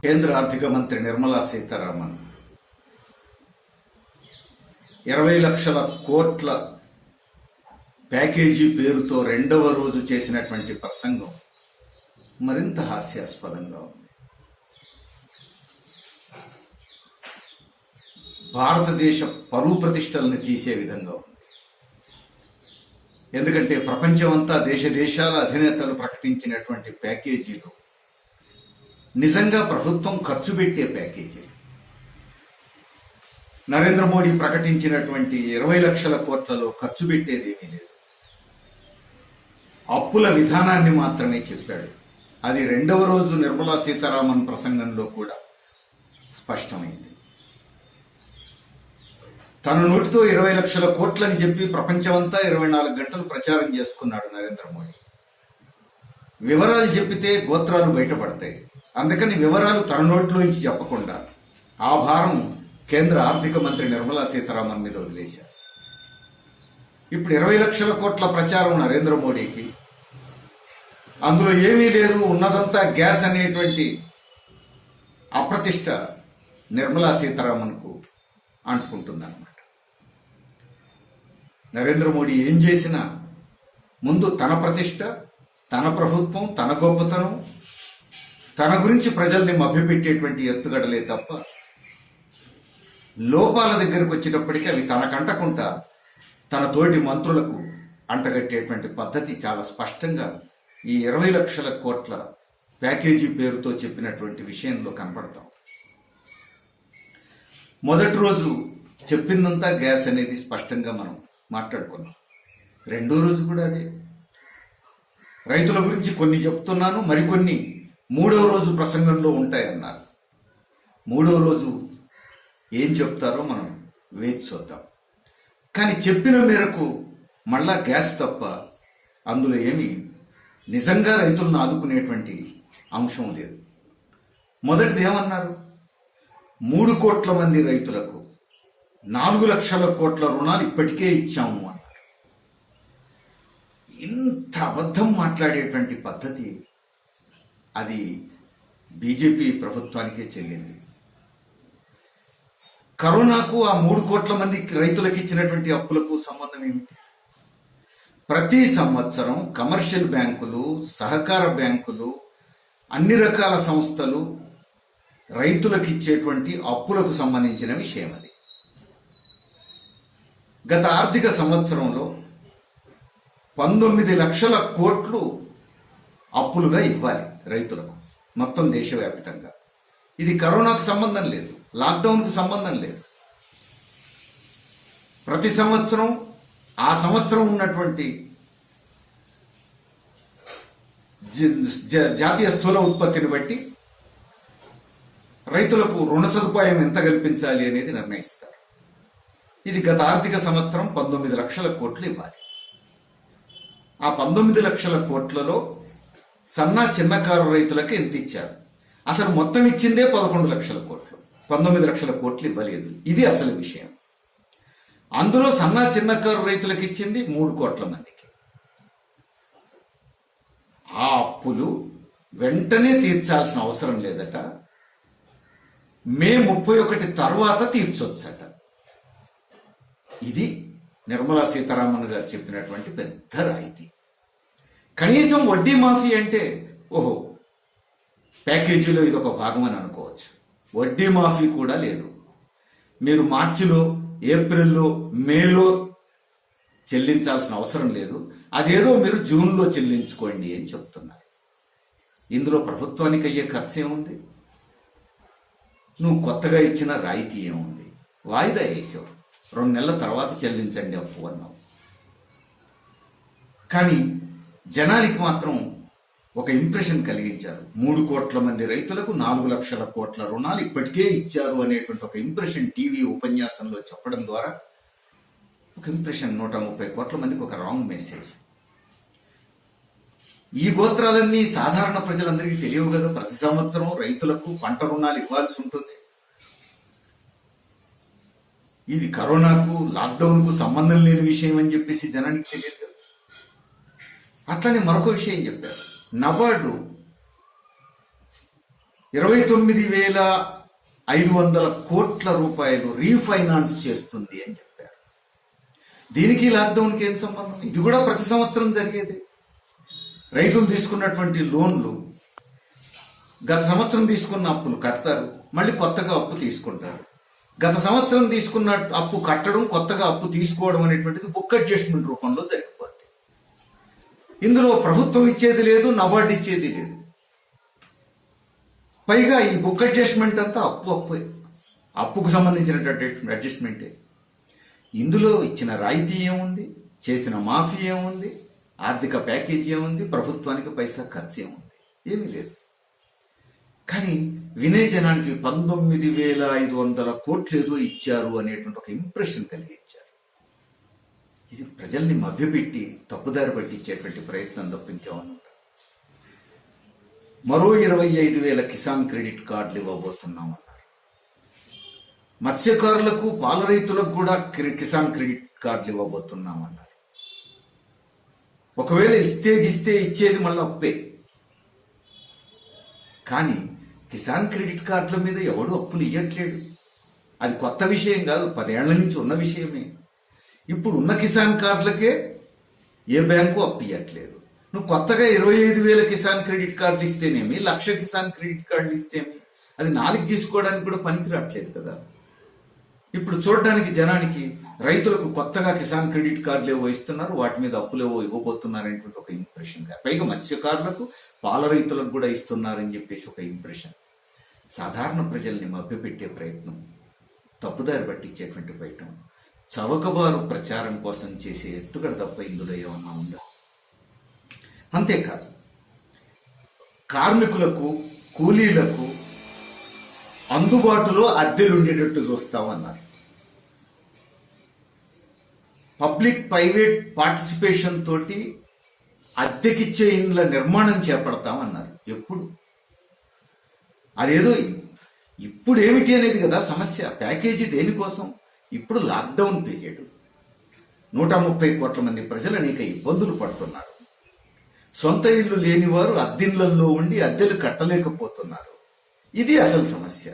కేంద్ర ఆర్థిక మంత్రి నిర్మలా సీతారామన్ 20 లక్షల కోట్ల ప్యాకేజీ పేరుతో రెండవ రోజు చేసినటువంటి ప్రసంగం మరింత హాస్యాస్పదంగా ఉంది. భారతదేశ పరువు ప్రతిష్టలను తీసే విధంగా ఉంది. ఎందుకంటే ప్రపంచమంతా దేశాల అధినేతలు ప్రకటించినటువంటి ప్యాకేజీలు నిజంగా ప్రభుత్వం ఖర్చు పెట్టే ప్యాకేజీ. నరేంద్ర మోడీ ప్రకటించినటువంటి 20 లక్షల కోట్లలో ఖర్చు పెట్టేది ఏమీ లేదు. అప్పుల విధానాన్ని మాత్రమే చెప్పాడు. అది రెండవ రోజు నిర్మలా సీతారామన్ ప్రసంగంలో కూడా స్పష్టమైంది. తన నోటితో 20 లక్షల కోట్లని చెప్పి ప్రపంచమంతా 24 గంటలు ప్రచారం చేసుకున్నాడు నరేంద్ర మోడీ. వివరాలు చెప్పితే గోత్రాలు బయటపడతాయి. అందుకని వివరాలు తన నోట్లోంచి చెప్పకుండా ఆ భారం కేంద్ర ఆర్థిక మంత్రి నిర్మలా సీతారామన్ మీద వదిలేశారు. ఇప్పుడు 20 లక్షల కోట్ల ప్రచారం నరేంద్ర మోడీకి, అందులో ఏమీ లేదు, ఉన్నదంతా గ్యాస్ అనేటువంటి అప్రతిష్ట నిర్మలా సీతారామన్కు అంటుకుంటుందన్నమాట. నరేంద్ర మోడీ ఏం చేసినా ముందు తన ప్రతిష్ట, తన ప్రభుత్వం, తన గొప్పతనం, తన గురించి ప్రజల్ని మభ్యపెట్టేటువంటి ఎత్తుగడలే తప్ప లోపాల దగ్గరకు వచ్చేటప్పటికీ అవి తనకంటకుండా తన తోటి మంత్రులకు అంటగట్టేటువంటి పద్ధతి చాలా స్పష్టంగా ఈ 20 లక్షల కోట్ల ప్యాకేజీ పేరుతో చెప్పినటువంటి విషయంలో కనపడతాం. మొదటి రోజు చెప్పిందంతా గ్యాస్ అనేది స్పష్టంగా మనం మాట్లాడుకున్నాం. రెండో రోజు కూడా అదే. రైతుల గురించి కొన్ని చెప్తున్నాను, మరికొన్ని మూడవ రోజు ప్రసంగంలో ఉంటాయన్నారు. మూడవ రోజు ఏం చెప్తారో మనం వేచి చూద్దాం. కానీ చెప్పిన మేరకు మళ్ళా గ్యాస్ తప్ప అందులో ఏమీ నిజంగా రైతులను ఆదుకునేటువంటి అంశం లేదు. మొదటిది ఏమన్నారు? 3 కోట్ల మంది రైతులకు 4 లక్షల కోట్ల రుణాలు ఇప్పటికే ఇచ్చాము అన్నారు. ఇంత అబద్ధం మాట్లాడేటువంటి పద్ధతి అది బీజేపీ ప్రభుత్వానికే చెల్లింది. కరోనాకు ఆ 3 కోట్ల మంది రైతులకు ఇచ్చినటువంటి అప్పులకు సంబంధం ఏమిటి? ప్రతి సంవత్సరం కమర్షియల్ బ్యాంకులు, సహకార బ్యాంకులు, అన్ని రకాల సంస్థలు రైతులకు ఇచ్చేటువంటి అప్పులకు సంబంధించిన విషయం అది. గత ఆర్థిక సంవత్సరంలో 19 లక్షల కోట్లు అప్పులుగా ఇవ్వాలి రైతులకు మొత్తం దేశవ్యాప్తంగా. ఇది కరోనాకు సంబంధం లేదు, లాక్డౌన్కు సంబంధం లేదు. ప్రతి సంవత్సరం ఆ సంవత్సరం ఉన్నటువంటి జాతీయ స్థూల ఉత్పత్తిని బట్టి రైతులకు రుణ సదుపాయం ఎంత కల్పించాలి అనేది నిర్ణయిస్తారు. ఇది గత ఆర్థిక సంవత్సరం 19 లక్షల కోట్లు ఇవ్వాలి. ఆ 19 లక్షల కోట్లలో సన్న చిన్నకారు రైతులకు ఎంత ఇచ్చారు? అసలు మొత్తం ఇచ్చిందే 11 లక్షల కోట్లు, 19 లక్షల కోట్లు ఇవ్వలేదు. ఇది అసలు విషయం. అందులో సన్న చిన్నకారు రైతులకు ఇచ్చింది 3 కోట్ల మందికి. ఆ అప్పులు వెంటనే తీర్చాల్సిన అవసరం లేదట, మే 31 తర్వాత తీర్చొచ్చట. ఇది నిర్మలా సీతారామన్ గారు చెప్పినటువంటి పెద్ద రాయితీ. కనీసం వడ్డీ మాఫీ అంటే ఓహో ప్యాకేజీలో ఇదొక భాగం అని అనుకోవచ్చు. వడ్డీ మాఫీ కూడా లేదు. మీరు మార్చిలో, ఏప్రిల్లో, మేలో చెల్లించాల్సిన అవసరం లేదు, అదేదో మీరు జూన్లో చెల్లించుకోండి అని చెప్తున్నారు. ఇందులో ప్రభుత్వానికి అయ్యే ఖర్చు ఏముంది? నువ్వు కొత్తగా ఇచ్చిన రాయితీ ఏముంది? వాయిదా వేసావు, 2 నెలల తర్వాత చెల్లించండి అప్పు అన్నావు. కానీ జనానికి మాత్రం ఒక ఇంప్రెషన్ కలిగించారు. 3 కోట్ల మంది రైతులకు 4 లక్షల కోట్ల రుణాలు ఇప్పటికే ఇచ్చారు అనేటువంటి ఒక ఇంప్రెషన్ టీవీ ఉపన్యాసంలో చెప్పడం ద్వారా ఒక ఇంప్రెషన్, 130 కోట్ల మందికి ఒక రాంగ్ మెసేజ్. ఈ గోత్రాలన్నీ సాధారణ ప్రజలందరికీ తెలియవు కదా. ప్రతి సంవత్సరం రైతులకు పంట రుణాలు ఇవ్వాల్సి ఉంటుంది. ఇది కరోనాకు, లాక్డౌన్కు సంబంధం లేని విషయం అని చెప్పేసి జనానికి తెలియదు కదా. అట్లనే మరొక విషయం చెప్పారు. నబార్డు 29,500 కోట్ల రూపాయలు రీఫైనాన్స్ చేస్తుంది అని చెప్పారు. దీనికి లాక్డౌన్కి ఏం సంబంధం? ఇది కూడా ప్రతి సంవత్సరం జరిగేది. రైతులు తీసుకున్నటువంటి లోన్లు గత సంవత్సరం తీసుకున్న అప్పులు కడతారు, మళ్ళీ కొత్తగా అప్పు తీసుకుంటారు. గత సంవత్సరం తీసుకున్న అప్పు కట్టడం, కొత్తగా అప్పు తీసుకోవడం అనేటువంటిది బుక్ అడ్జస్ట్మెంట్ రూపంలో జరిగిపోద్ది. ఇందులో ప్రభుత్వం ఇచ్చేది లేదు, నబార్డు ఇచ్చేది లేదు. పైగా ఈ బుక్ అడ్జస్ట్మెంట్ అంతా అప్పుకు సంబంధించినటువంటి అడ్జస్ట్మెంటే. ఇందులో ఇచ్చిన రాయితీ ఏముంది, చేసిన మాఫీ ఏముంది, ఆర్థిక ప్యాకేజీ ఏముంది, ప్రభుత్వానికి పైసా ఖర్చు ఏముంది? ఏమీ లేదు. కానీ వినే జనానికి 19,500 కోట్లు ఏదో ఇచ్చారు అనేటువంటి ఒక ఇంప్రెషన్ కలిగించారు. ఇది ప్రజల్ని మభ్యపెట్టి తప్పుదారి పట్టించేటువంటి ప్రయత్నం తప్పించేమన్నా. మరో 25,000 కిసాన్ క్రెడిట్ కార్డులు ఇవ్వబోతున్నామన్నారు. మత్స్యకారులకు, పాల రైతులకు కూడా కిసాన్ క్రెడిట్ కార్డులు ఇవ్వబోతున్నామన్నారు. ఒకవేళ ఇస్తే ఇచ్చేది మళ్ళీ అప్పే. కానీ కిసాన్ క్రెడిట్ కార్డుల మీద ఎవడు అప్పులు ఇవ్వట్లేడు. అది కొత్త విషయం కాదు, 10 ఏళ్ల నుంచి ఉన్న విషయమే. ఇప్పుడు ఉన్న కిసాన్ కార్డులకే ఏ బ్యాంకు అప్పు ఇవ్వట్లేదు. నువ్వు కొత్తగా 25,000 కిసాన్ క్రెడిట్ కార్డులు ఇస్తేనేమి, 1,00,000 కిసాన్ క్రెడిట్ కార్డులు ఇస్తేమి, అది 4 తీసుకోవడానికి కూడా పనికి రావట్లేదు కదా. ఇప్పుడు చూడడానికి జనానికి రైతులకు కొత్తగా కిసాన్ క్రెడిట్ కార్డులు ఏవో ఇస్తున్నారు, వాటి మీద అప్పులేవో ఇవ్వబోతున్నారు అనేటువంటి ఒక ఇంప్రెషన్. పైగా మత్స్యకారులకు, పాల రైతులకు కూడా ఇస్తున్నారని చెప్పేసి ఒక ఇంప్రెషన్. సాధారణ ప్రజల్ని మభ్యపెట్టే ప్రయత్నం, తప్పుదారి పట్టించేటువంటి ప్రయత్నం, చవకబారు ప్రచారం కోసం చేసే ఎత్తుగడ తప్ప ఇందులో ఏమన్నా ఉందా? అంతేకాదు, కార్మికులకు, కూలీలకు అందుబాటులో అద్దెలు ఉండేటట్టు చూస్తామన్నారు. పబ్లిక్ ప్రైవేట్ పార్టిసిపేషన్ తోటి అద్దెకిచ్చే ఇండ్ల నిర్మాణం చేపడతామన్నారు. ఎప్పుడు? అదేదో ఇప్పుడు ఏమిటి అనేది కదా సమస్య. ప్యాకేజీ దేనికోసం? ఇప్పుడు లాక్డౌన్ పీరియడ్, 130 కోట్ల మంది ప్రజలు అనేక ఇబ్బందులు పడుతున్నారు. సొంత ఇల్లు లేని వారు అద్దెళ్లలో ఉండి అద్దెలు కట్టలేకపోతున్నారు. ఇది అసలు సమస్య.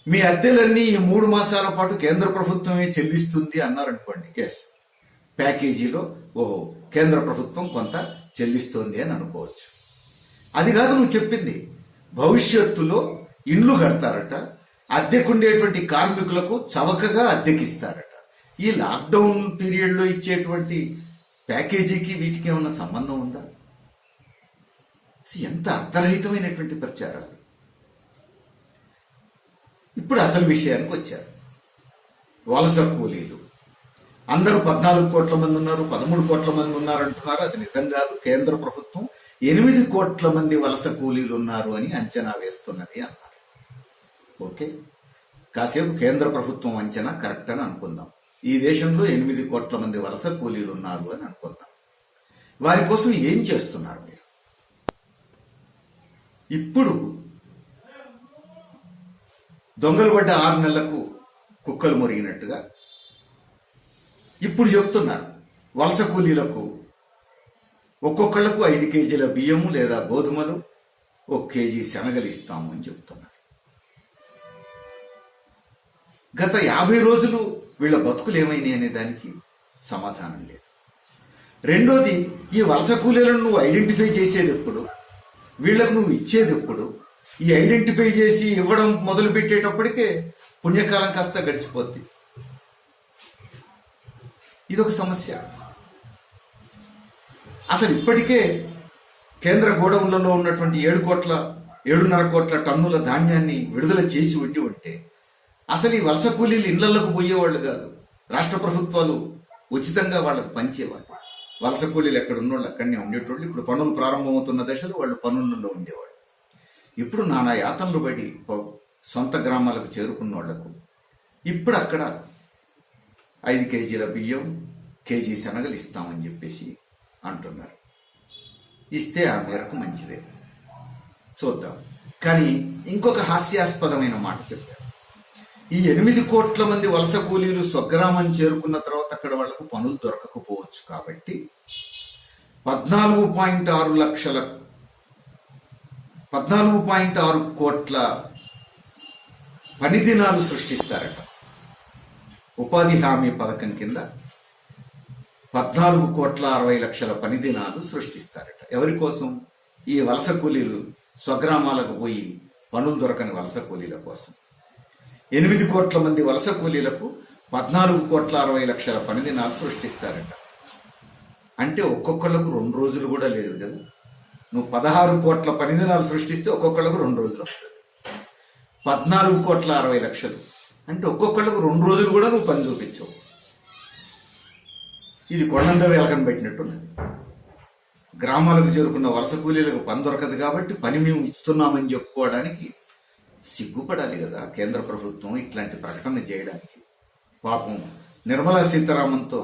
మీ అద్దెలన్నీ ఈ 3 మాసాల పాటు కేంద్ర ప్రభుత్వమే చెల్లిస్తుంది అన్నారనుకోండి, ఎస్, ప్యాకేజీలో ఓహో కేంద్ర ప్రభుత్వం కొంత చెల్లిస్తోంది అని అనుకోవచ్చు. అది కాదు నువ్వు చెప్పింది. భవిష్యత్తులో ఇండ్లు కడతారట, అద్దెకుండేటువంటి కార్మికులకు చవకగా అద్దెకిస్తారట. ఈ లాక్డౌన్ పీరియడ్లో ఇచ్చేటువంటి ప్యాకేజీకి వీటికి ఏమన్నా సంబంధం ఉందా? ఎంత అర్థరహితమైనటువంటి ప్రచారాలు. ఇప్పుడు అసలు విషయానికి వచ్చారు. వలస కూలీలు అందరూ 14 కోట్ల మంది ఉన్నారు, 13 కోట్ల మంది ఉన్నారు అంటున్నారు. అది నిజం కాదు. కేంద్ర ప్రభుత్వం 8 కోట్ల మంది వలస కూలీలు ఉన్నారు అని అంచనా వేస్తున్నది అన్నారు. ఓకే, కాసేపు కేంద్ర ప్రభుత్వం అంచనా కరెక్ట్ అని అనుకుందాం. ఈ దేశంలో 8 కోట్ల మంది వలస కూలీలు ఉన్నారు అని అనుకుందాం. వారి కోసం ఏం చేస్తున్నారు మీరు? ఇప్పుడు దొంగలు పడ్డ 6 నెలలకు కుక్కలు మురిగినట్టుగా ఇప్పుడు చెప్తున్నారు వలస కూలీలకు ఒక్కొక్కళ్లకు 5 కేజీల బియ్యము లేదా గోధుమలు, 1 కేజీ శనగలు ఇస్తాము అని చెప్తున్నారు. గత 50 రోజులు వీళ్ళ బతుకులు ఏమైనాయి అనే దానికి సమాధానం లేదు. రెండోది, ఈ వలస కూలీలను నువ్వు ఐడెంటిఫై చేసేది ఎప్పుడు, వీళ్ళకు నువ్వు ఇచ్చేది ఎప్పుడు? ఈ ఐడెంటిఫై చేసి ఇవ్వడం మొదలు పెట్టేటప్పటికే పుణ్యకాలం కాస్త గడిచిపోద్ది. ఇదొక సమస్య. అసలు ఇప్పటికే కేంద్ర గోడౌన్లలో ఉన్నటువంటి 7.5 కోట్ల టన్నుల ధాన్యాన్ని విడుదల చేసి ఉంటే అసలు ఈ వలస కూలీలు ఇళ్లకు పోయేవాళ్ళు కాదు. రాష్ట్ర ప్రభుత్వాలు ఉచితంగా వాళ్ళకు పంచేవాళ్ళు. వలస కూలీలు ఎక్కడ ఉన్నోళ్ళు అక్కడనే ఉండేటోళ్ళు. ఇప్పుడు పనులు ప్రారంభమవుతున్న దశలో వాళ్ళు పనులలో ఉండేవాళ్ళు. ఇప్పుడు నానా యాతనలు పడి సొంత గ్రామాలకు చేరుకున్న వాళ్లకు ఇప్పుడు అక్కడ 5 కేజీల బియ్యం, కేజీ శనగలు ఇస్తామని చెప్పేసి అంటున్నారు. ఇస్తే ఆ మేరకు మంచిదే, చూద్దాం. కానీ ఇంకొక హాస్యాస్పదమైన మాట చెప్పారు. ఈ 8 కోట్ల మంది వలస కూలీలు స్వగ్రామం చేరుకున్న తర్వాత అక్కడ వాళ్లకు పనులు దొరకకపోవచ్చు కాబట్టి 14.6 లక్షల 14.6 కోట్ల పని దినాలు సృష్టిస్తారట. ఉపాధి హామీ పథకం కింద 14,60,00,000 పని దినాలు సృష్టిస్తారట. ఎవరి కోసం? ఈ వలస కూలీలు స్వగ్రామాలకు పోయి పనులు దొరకని వలస కూలీల కోసం. 8 కోట్ల మంది వలస కూలీలకు 14,60,00,000 పని దినాలు సృష్టిస్తారట. అంటే ఒక్కొక్కళ్ళకు 2 రోజులు కూడా లేదు కదా. నువ్వు 16 కోట్ల పని దినాలు సృష్టిస్తే ఒక్కొక్కళ్ళకు 2 రోజులు వస్తుంది. 14,60,00,000 అంటే ఒక్కొక్కళ్ళకు 2 రోజులు కూడా నువ్వు పని చూపించవు. ఇది కొండంద వేలకం పెట్టినట్టున్నది. గ్రామాలకు చేరుకున్న వలస కూలీలకు పని దొరకదు కాబట్టి పని మేము ఇస్తున్నామని చెప్పుకోవడానికి సిగ్గుపడాలి కదా కేంద్ర ప్రభుత్వం ఇట్లాంటి ప్రకటన చేయడానికి. పాపం నిర్మలా సీతారామన్తో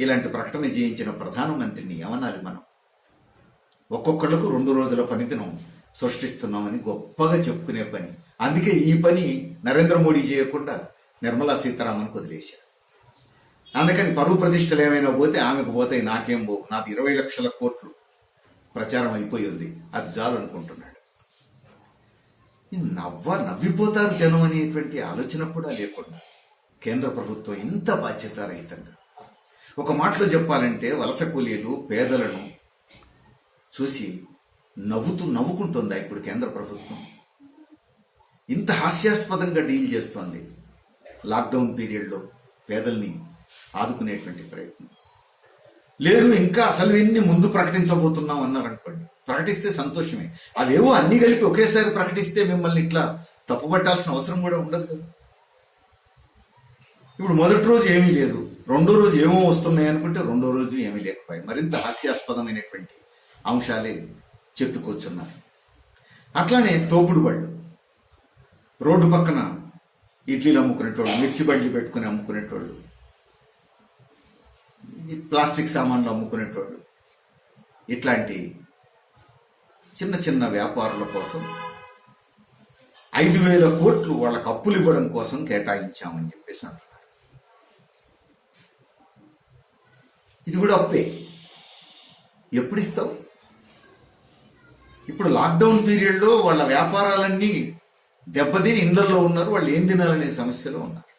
ఇలాంటి ప్రకటన చేయించిన ప్రధానమంత్రిని ఏమనాలి మనం? ఒక్కొక్కళ్ళకు 2 రోజుల పనిదినం సృష్టిస్తున్నామని గొప్పగా చెప్పుకునే పని. అందుకే ఈ పని నరేంద్ర మోడీ చేయకుండా నిర్మలా సీతారామన్కు వదిలేశారు. అందుకని పరువు ప్రతిష్టలు ఏమైనా పోతే ఆమెకు పోతాయి, నాకేం పోవు, నాది 20 లక్షల కోట్లు ప్రచారం అయిపోయి ఉంది, అది చాలు అనుకుంటున్నాడు. నవ్విపోతారు జనం అనేటువంటి ఆలోచన కూడా లేకుండా కేంద్ర ప్రభుత్వం ఇంత బాధ్యతారహితంగా, ఒక మాటలో చెప్పాలంటే వలస కూలీలు పేదలను చూసి నవ్వుకుంటుందా ఇప్పుడు కేంద్ర ప్రభుత్వం? ఇంత హాస్యాస్పదంగా డీల్ చేస్తోంది. లాక్డౌన్ పీరియడ్లో పేదల్ని ఆదుకునేటువంటి ప్రయత్నం లేదు. ఇంకా అసలు ఎన్ని ముందు ప్రకటించబోతున్నాం అన్నారనుకోండి, ప్రకటిస్తే సంతోషమే. అవేవో అన్ని కలిపి ఒకేసారి ప్రకటిస్తే మిమ్మల్ని ఇట్లా తప్పుపట్టాల్సిన అవసరం కూడా ఉండదు కదా. ఇప్పుడు మొదటి రోజు ఏమీ లేదు, 2వ రోజు ఏమో వస్తున్నాయి అనుకుంటే 2వ రోజు ఏమీ లేకపోయాయి. మరింత హాస్యాస్పదమైనటువంటి అంశాలే చెప్పుకొచ్చున్నారు. అట్లానే తోపుడు బళ్ళు, రోడ్డు పక్కన ఇడ్లీలు అమ్ముకునేటోళ్ళు, మిర్చి బండ్లు పెట్టుకుని అమ్ముకునేటోళ్ళు, ప్లాస్టిక్ సామాన్లు అమ్ముకునేటోళ్ళు, ఇట్లాంటి చిన్న చిన్న వ్యాపారుల కోసం 5,000 కోట్లు వాళ్ళకి అప్పులు ఇవ్వడం కోసం కేటాయించామని చెప్పేసి అంటున్నారు. ఇది కూడా అప్పే. ఎప్పుడు ఇస్తావు? ఇప్పుడు లాక్డౌన్ పీరియడ్లో వాళ్ళ వ్యాపారాలన్నీ దెబ్బతిని ఇళ్లలో ఉన్నారు, వాళ్ళు ఏం తినాలనే సమస్యలో ఉన్నారు.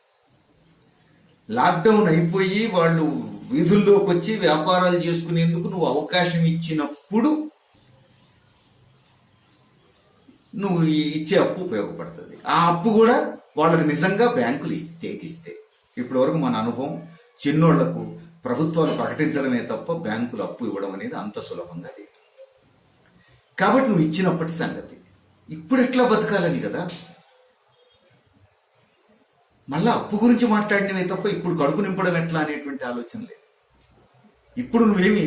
లాక్డౌన్ అయిపోయి వాళ్ళు వీధుల్లోకి వచ్చి వ్యాపారాలు చేసుకునేందుకు నువ్వు అవకాశం ఇచ్చినప్పుడు నువ్వు ఇచ్చే అప్పు ఉపయోగపడుతుంది. ఆ అప్పు కూడా వాళ్ళకి నిజంగా బ్యాంకులు ఇస్తే ఇప్పటి వరకు మన అనుభవం చిన్నోళ్లకు ప్రభుత్వాలు ప్రకటించడమే తప్ప బ్యాంకులు అప్పు ఇవ్వడం అనేది అంత సులభంగా లేదు. కాబట్టి నువ్వు ఇచ్చినప్పటి సంగతి ఇప్పుడు ఎట్లా బతకాలని కదా. మళ్ళా అప్పు గురించి మాట్లాడినవే తప్ప ఇప్పుడు కడుపు నింపడం ఎట్లా అనేటువంటి ఆలోచన లేదు. ఇప్పుడు నువ్వేమి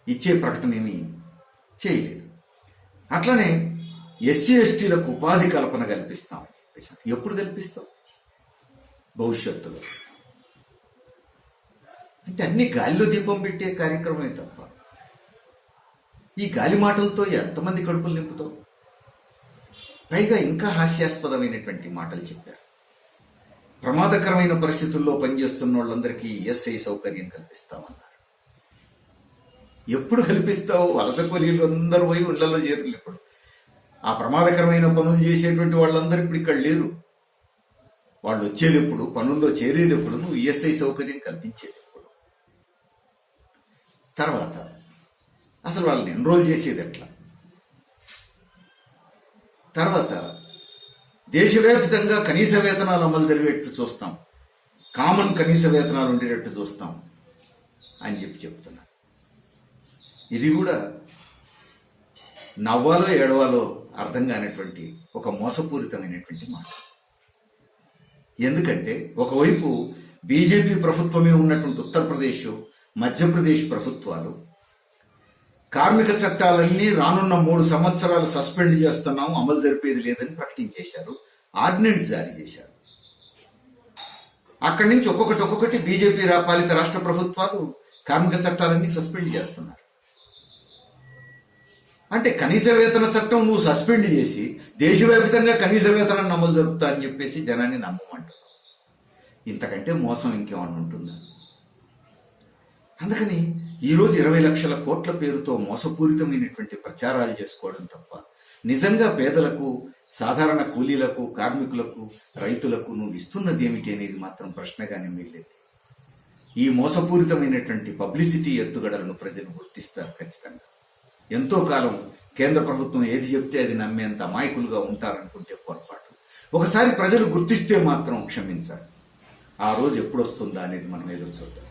ఇచ్చే ప్రకటన ఏమీ చేయలేదు. అట్లనే ఎస్సీ ఎస్టీలకు ఉపాధి కల్పన కల్పిస్తాం. ఎప్పుడు కల్పిస్తావు? భవిష్యత్తులో. అంటే అన్ని గాలిలో దీపం పెట్టే కార్యక్రమమే తప్ప ఈ గాలి మాటలతో ఎంతమంది కడుపులు నింపుతావు? పైగా ఇంకా హాస్యాస్పదమైనటువంటి మాటలు చెప్పారు. ప్రమాదకరమైన పరిస్థితుల్లో పనిచేస్తున్న వాళ్ళందరికీ ఈఎస్ఐ సౌకర్యం కల్పిస్తామన్నారు. ఎప్పుడు కల్పిస్తావు? వలస కూలీలు అందరూ పోయి ఇళ్లలో చేరులు. ఇప్పుడు ఆ ప్రమాదకరమైన పనులు చేసేటువంటి వాళ్ళందరూ ఇప్పుడు ఇక్కడ లేరు. వాళ్ళు వచ్చేది ఎప్పుడు, పనుల్లో చేరేది ఎప్పుడు, నువ్వు ఈఎస్ఐ సౌకర్యం కల్పించేది ఎప్పుడు? తర్వాత అసలు వాళ్ళని ఎన్రోల్ చేసేది ఎట్లా? తర్వాత దేశవ్యాప్తంగా కనీస వేతనాలు అమలు జరిగేట్టు చూస్తాం, కామన్ కనీస వేతనాలు ఉండేటట్టు చూస్తాం అని చెప్తున్నారు. ఇది కూడా నవ్వాలో ఏడవాలో అర్థం కానిటువంటి ఒక మోసపూరితమైనటువంటి మాట. ఎందుకంటే ఒకవైపు బీజేపీ ప్రభుత్వమే ఉన్నటువంటి ఉత్తరప్రదేశ్, మధ్యప్రదేశ్ ప్రభుత్వాలు కార్మిక చట్టాలన్నీ రానున్న 3 సంవత్సరాలు సస్పెండ్ చేస్తున్నాము, అమలు జరిపేది లేదని ప్రకటించేశారు, ఆర్డినెన్స్ జారీ చేశారు. అక్కడి నుంచి ఒక్కొక్కటి బీజేపీ పాలిత రాష్ట్ర ప్రభుత్వాలు కార్మిక చట్టాలన్నీ సస్పెండ్ చేస్తున్నారు. అంటే కనీస వేతన చట్టం నువ్వు సస్పెండ్ చేసి దేశవ్యాప్తంగా కనీస వేతనాన్ని అమలు జరుపుతా అని చెప్పేసి జనాన్ని నమ్మమంటున్నావు. ఇంతకంటే మోసం ఇంకేమన్నా ఉంటుందా? అందుకని ఈరోజు 20 లక్షల కోట్ల పేరుతో మోసపూరితమైనటువంటి ప్రచారాలు చేసుకోవడం తప్ప నిజంగా పేదలకు, సాధారణ కూలీలకు, కార్మికులకు, రైతులకు నువ్వు ఇస్తున్నది ఏమిటి అనేది మాత్రం ప్రశ్నగానే మిగిలింది. ఈ మోసపూరితమైనటువంటి పబ్లిసిటీ ఎత్తుగడలను ప్రజలు గుర్తిస్తారు ఖచ్చితంగా. ఎంతో కాలం కేంద్ర ప్రభుత్వం ఏది చెప్తే అది నమ్మేంత అమాయకులుగా ఉంటారనుకుంటే పొరపాటు. ఒకసారి ప్రజలు గుర్తిస్తే మాత్రం క్షమించాలి. ఆ రోజు ఎప్పుడు వస్తుందా అనేది మనం ఎదురు చూద్దాం.